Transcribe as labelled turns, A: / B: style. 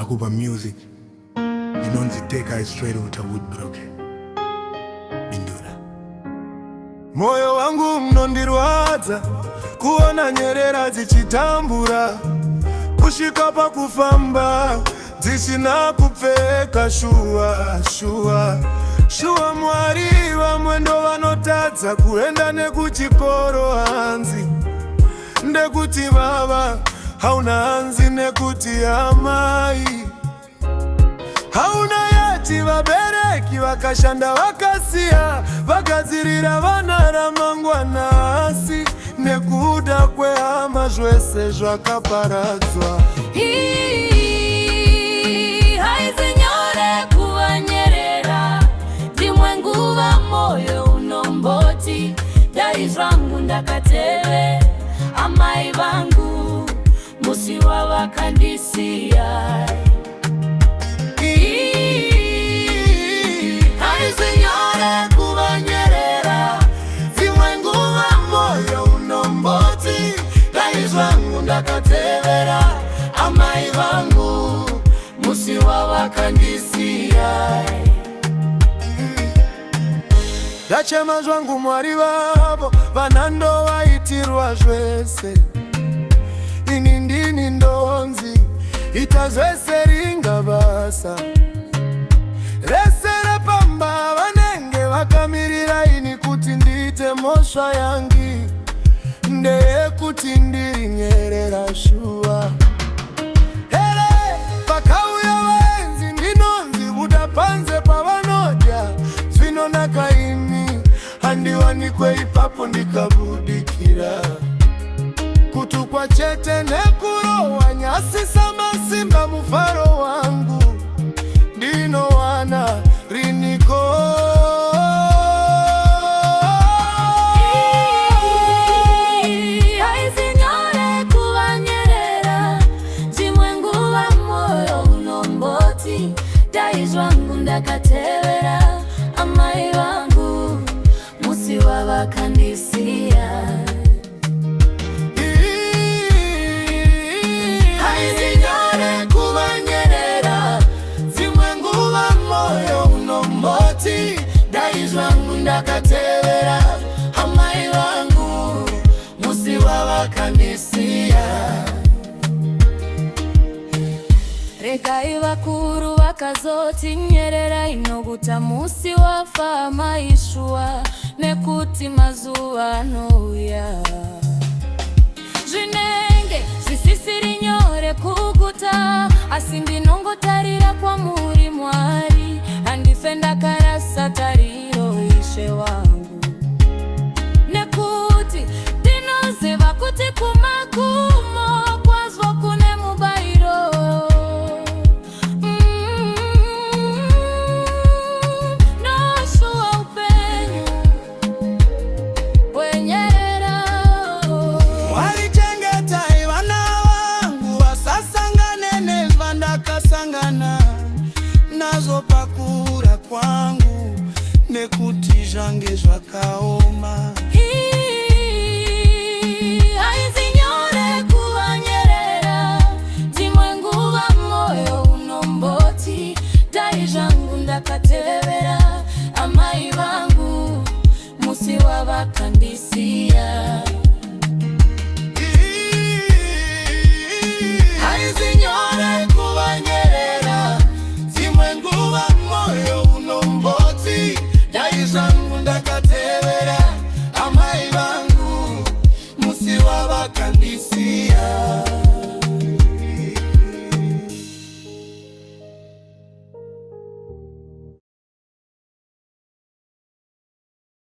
A: nakupa music inonziteka straight uta Woodbrook Bindura.
B: Moyo wangu mnondirwadza kuona Nyerera dzichitambura, kushika pa kufamba dzisina kupfeka shuwa mwari wa mwendo vanotadza kuenda nekuchikoro hanzi, ndekuti baba hauna hanzi, nekuti amai hauna yati, vabereki vakashanda vakasiya, vakadzirira vana ramangwanasi, nekuda kwehama zvese zvakaparadzwa.
C: Haizinyore kuva Nyerera, ndimwe nguva moyo unomboti, dai zvangu ndakateve amai vangu musi wavakandisiya. Haizinyore kuva Nyerera, ndimwe nguva moyo unomboti, dai zvangu ndakatevera amai vangu musi wavakandisiya.
B: Ndachema zvangu mwari vavo vanando vaitirwa zvese, ini ndini ndonzi ita zvese ringabasa, rese repamba vanenge vakamirira ini kuti ndiite mhosva yangi, ndeyekuti ndiri Nyerera shuwa. Pakauya vaenzi ndinonzi buda panze pavanodya, zvinonaka imi handiwanikwe ipapo ndikabudikira, kutukwa chete nekurohwa nyasi samasimba, mufaro wangu ndinowana riniko.
C: Haizinyore kuva Nyerera, ndimwe nguva moyo unomboti, dai zvangu ndakatevera amai vangu musi wavakandisiya. Haizinyore kuva Nyerera, ndimwe nguva moyo unomboti, dai zvangu ndakatevera amai vangu musi wavakandisiya. Regai vakuru vakazoti Nyerera inoguta musi wafa amai shuwa, nekuti mazuva anouya.